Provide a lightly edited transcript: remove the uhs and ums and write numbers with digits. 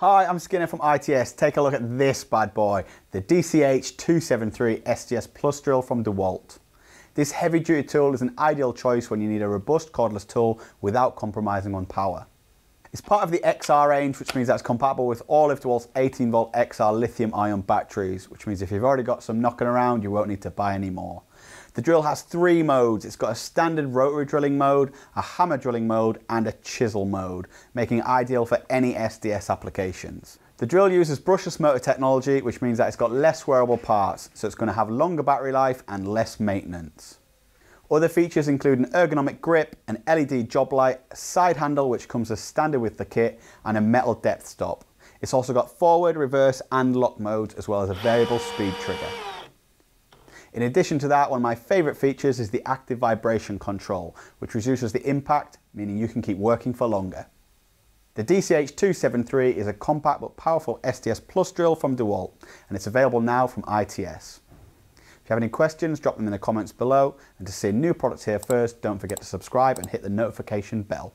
Hi, I'm Skinner from ITS. Take a look at this bad boy, the DCH273 SDS Plus drill from Dewalt. This heavy duty tool is an ideal choice when you need a robust cordless tool without compromising on power. It's part of the XR range, which means that it's compatible with all of Dewalt's 18 volt XR lithium ion batteries, which means if you've already got some knocking around, you won't need to buy any more. The drill has 3 modes. It's got a standard rotary drilling mode, a hammer drilling mode, and a chisel mode, making it ideal for any SDS applications. The drill uses brushless motor technology, which means that it's got less wearable parts, so it's going to have longer battery life and less maintenance. Other features include an ergonomic grip, an LED job light, a side handle which comes as standard with the kit, and a metal depth stop. It's also got forward, reverse and lock modes, as well as a variable speed trigger. In addition to that, one of my favourite features is the active vibration control, which reduces the impact, meaning you can keep working for longer. The DCH273 is a compact but powerful SDS Plus drill from Dewalt, and it's available now from ITS. If you have any questions, drop them in the comments below, and to see new products here first, don't forget to subscribe and hit the notification bell.